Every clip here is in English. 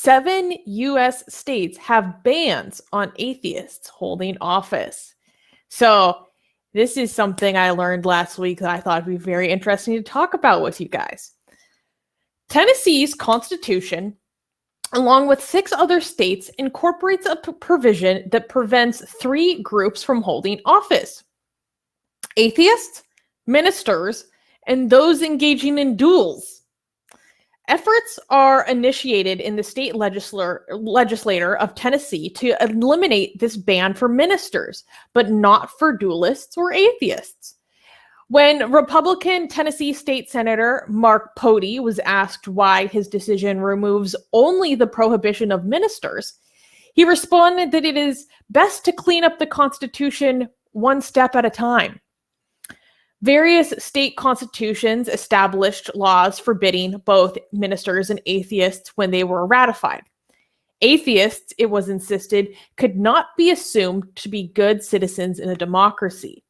7 U.S. states have bans on atheists holding office. So this is something I learned last week that I thought would be very interesting to talk about with you guys. Tennessee's constitution, along with 6 other states, incorporates a provision that prevents 3 groups from holding office: atheists, ministers, and those engaging in duels. Efforts are initiated in the state legislature of Tennessee to eliminate this ban for ministers, but not for duelists or atheists. When Republican Tennessee State Senator Mark Pody was asked why his decision removes only the prohibition of ministers, he responded that it is best to clean up the Constitution one step at a time. Various state constitutions established laws forbidding both ministers and atheists when they were ratified. Atheists, it was insisted, could not be assumed to be good citizens in a democracy.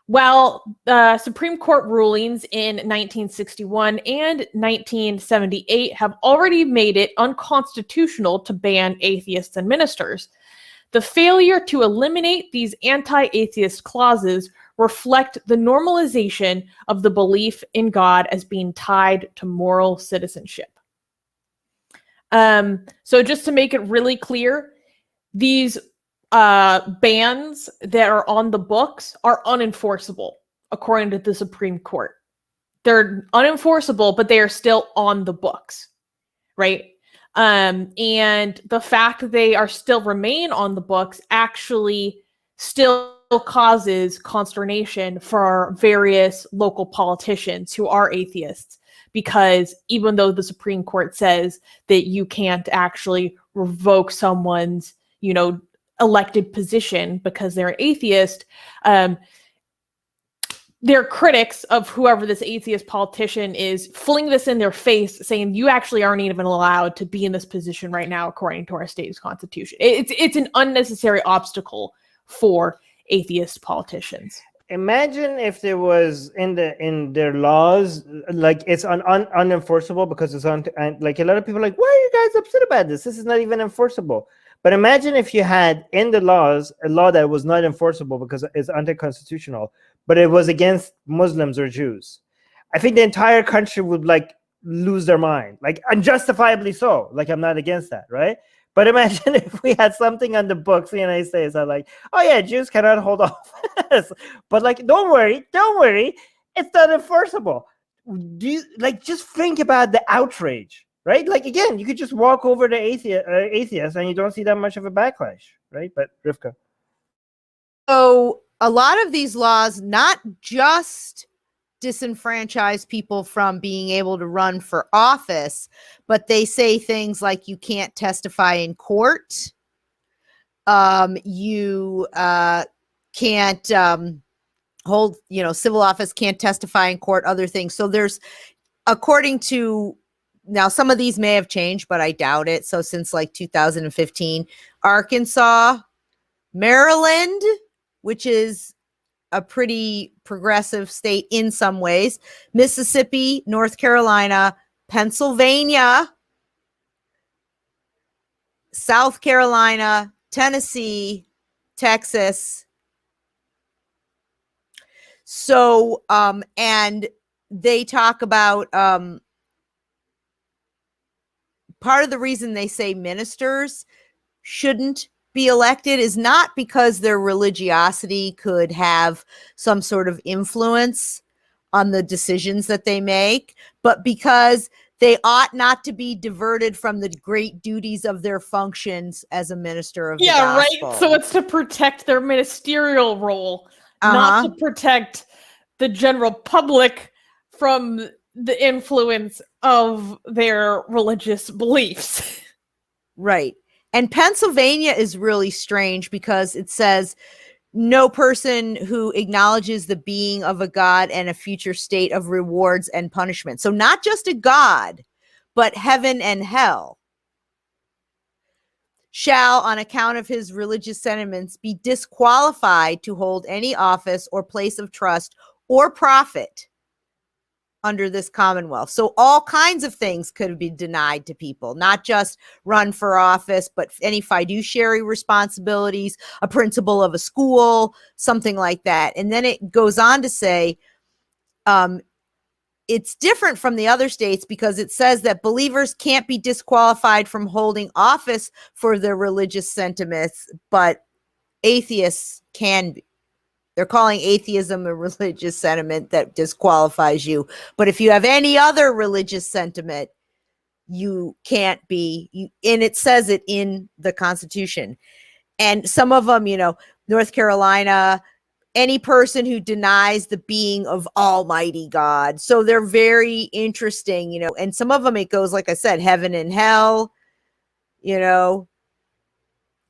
Well, the Supreme Court rulings in 1961 and 1978 have already made it unconstitutional to ban atheists and ministers. The failure to eliminate these anti-atheist clauses reflect the normalization of the belief in God as being tied to moral citizenship. So just to make it really clear, these bans that are on the books are unenforceable, according to the Supreme Court. They're unenforceable, but they are still on the books, right? And the fact that they are still remain on the books actually still causes consternation for various local politicians who are atheists, because even though the Supreme Court says that you can't actually revoke someone's, elected position because they're an atheist, they're critics of whoever this atheist politician is fling this in their face, saying you actually aren't even allowed to be in this position right now according to our state's constitution. It's an unnecessary obstacle for atheist politicians. Imagine if there was in their laws, like it's unenforceable because it's on, and like a lot of people are like, why are you guys upset about this? This is not even enforceable. But imagine if you had in the laws a law that was not enforceable because it's anti-constitutional, but it was against Muslims or Jews. I think the entire country would lose their mind, unjustifiably so. I'm not against that, right? But imagine if we had something on the books in the United States that oh yeah, Jews cannot hold office. But don't worry, it's not enforceable. Do you just think about the outrage? Right? Again, you could just walk over to atheists and you don't see that much of a backlash, right? But Rivka. So a lot of these laws not just disenfranchise people from being able to run for office, but they say things like you can't testify in court. You can't hold, civil office, can't testify in court, other things. So there's, according to, now, some of these may have changed, but I doubt it. So since 2015, Arkansas, Maryland, which is a pretty progressive state in some ways, Mississippi, North Carolina, Pennsylvania, South Carolina, Tennessee, Texas. So, and they talk about, part of the reason they say ministers shouldn't be elected is not because their religiosity could have some sort of influence on the decisions that they make, but because they ought not to be diverted from the great duties of their functions as a minister of the gospel. Right. So it's to protect their ministerial role, not to protect the general public from the influence of their religious beliefs. Right. And Pennsylvania is really strange because it says no person who acknowledges the being of a God and a future state of rewards and punishment. So not just a God, but heaven and hell shall, on account of his religious sentiments, be disqualified to hold any office or place of trust or profit under this Commonwealth. So all kinds of things could be denied to people, not just run for office, but any fiduciary responsibilities, a principal of a school, something like that. And then it goes on to say, it's different from the other states because it says that believers can't be disqualified from holding office for their religious sentiments, but atheists can be. They're calling atheism a religious sentiment that disqualifies you. But if you have any other religious sentiment, you can't be. And it says it in the Constitution. And some of them, North Carolina, any person who denies the being of Almighty God. So they're very interesting, and some of them, it goes, like I said, heaven and hell,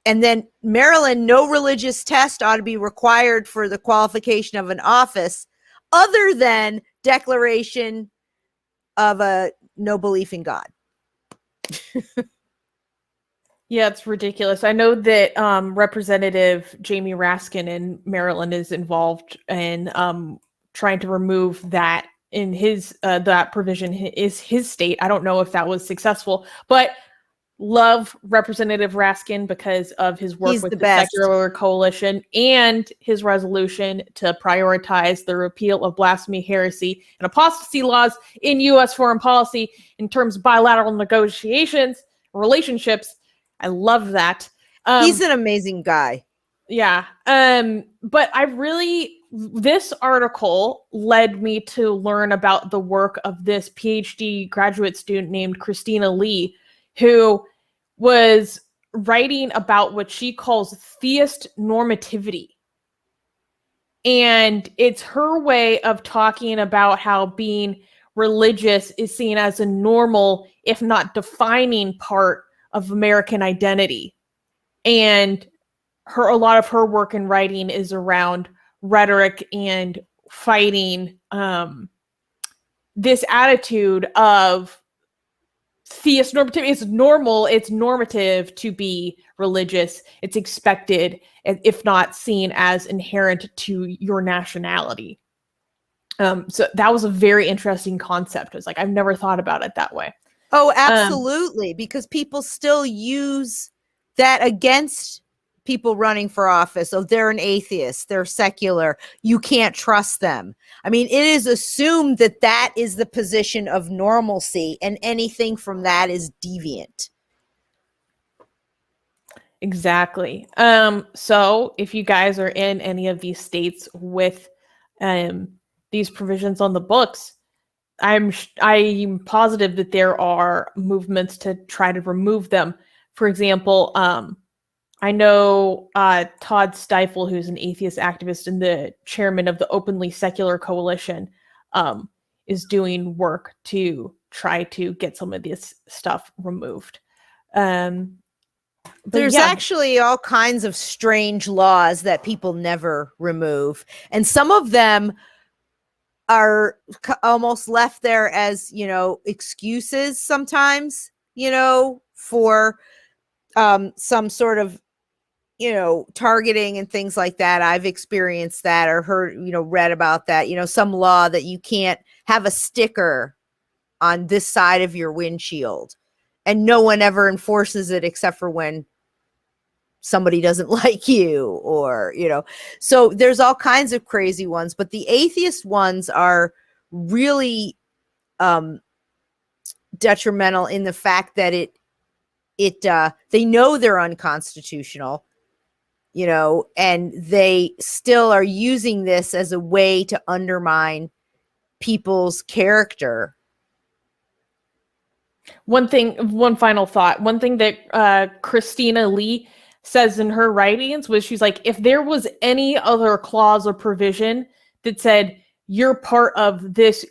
And then Maryland, no religious test ought to be required for the qualification of an office other than declaration of a no belief in God. Yeah, it's ridiculous. I know that Representative Jamie Raskin in Maryland is involved in trying to remove that in his that provision is his state. I don't know if that was successful, but love Representative Raskin because of his work with the Secular Coalition and his resolution to prioritize the repeal of blasphemy, heresy, and apostasy laws in U.S. foreign policy in terms of bilateral negotiations, relationships. I love that. He's an amazing guy. Yeah. But this article led me to learn about the work of this PhD graduate student named Christina Lee, who was writing about what she calls theist normativity. And it's her way of talking about how being religious is seen as a normal, if not defining part of American identity. And a lot of her work and writing is around rhetoric and fighting this attitude of theist normativity. It's normal, it's normative to be religious. It's expected, if not seen as inherent to your nationality. So that was a very interesting concept. It was like, I've never thought about it that way. Oh, absolutely. Because people still use that against people running for office. Oh, they're an atheist, they're secular, you can't trust them. I mean, it is assumed that that is the position of normalcy, and anything from that is deviant. Exactly. So if you guys are in any of these states with these provisions on the books, I'm positive that there are movements to try to remove them. For example, I know Todd Stifel, who's an atheist activist and the chairman of the Openly Secular Coalition, is doing work to try to get some of this stuff removed. There's actually all kinds of strange laws that people never remove. And some of them are almost left there as, excuses sometimes, for some sort of, targeting and things like that. I've experienced that or heard, read about that, some law that you can't have a sticker on this side of your windshield, and no one ever enforces it except for when somebody doesn't like you, or, so there's all kinds of crazy ones, but the atheist ones are really detrimental in the fact that they know they're unconstitutional, and they still are using this as a way to undermine people's character. One final thought. One thing that Christina Lee says in her writings was, she's like, if there was any other clause or provision that said you're part of this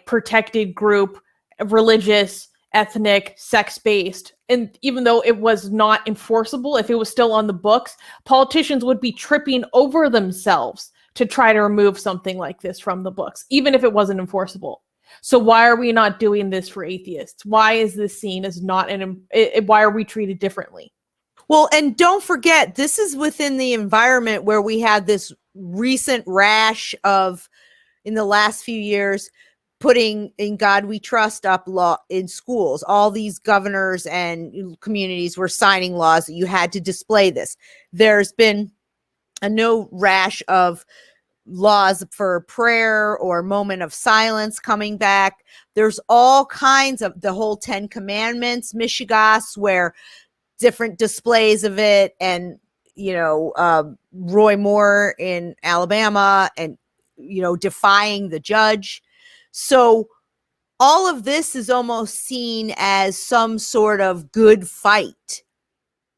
protected group, religious, ethnic, sex-based, and even though it was not enforceable, if it was still on the books, politicians would be tripping over themselves to try to remove something like this from the books, even if it wasn't enforceable. So why are we not doing this for atheists? Why is this seen as not why are we treated differently? Well, and don't forget, this is within the environment where we had this recent rash of, in the last few years, putting "In God We Trust" up law in schools. All these governors and communities were signing laws that you had to display this. There's been a no rash of laws for prayer or moment of silence coming back. There's all kinds of the whole 10 Commandments, Michigas, where different displays of it, and Roy Moore in Alabama, and defying the judge. So all of this is almost seen as some sort of good fight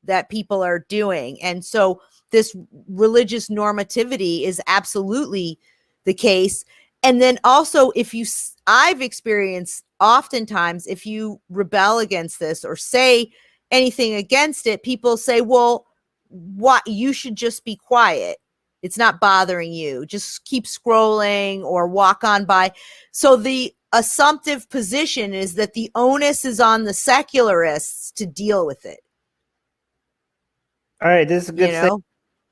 that people are doing. And so this religious normativity is absolutely the case. And then also, I've experienced oftentimes, if you rebel against this or say anything against it, people say, well, what, you should just be quiet. It's not bothering you. Just keep scrolling or walk on by. So the assumptive position is that the onus is on the secularists to deal with it. All right, this is a good You segue know?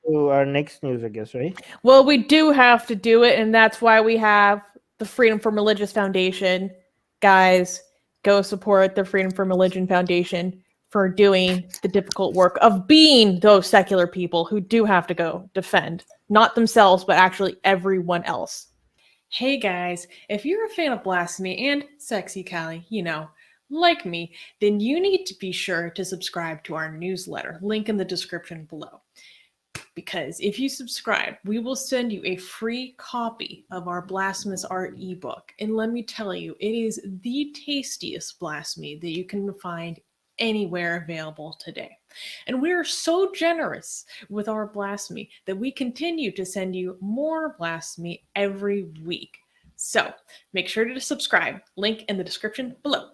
to our next news, I guess, right? Well, we do have to do it, and that's why we have the Freedom from Religious Foundation. Guys, go support the Freedom from Religion Foundation for doing the difficult work of being those secular people who do have to go defend, not themselves, but actually everyone else. Hey guys, if you're a fan of blasphemy and sexy Callie, like me, then you need to be sure to subscribe to our newsletter, link in the description below. Because if you subscribe, we will send you a free copy of our Blasphemous Art ebook. And let me tell you, it is the tastiest blasphemy that you can find anywhere available today. And we are so generous with our blasphemy that we continue to send you more blasphemy every week. So make sure to subscribe, link in the description below.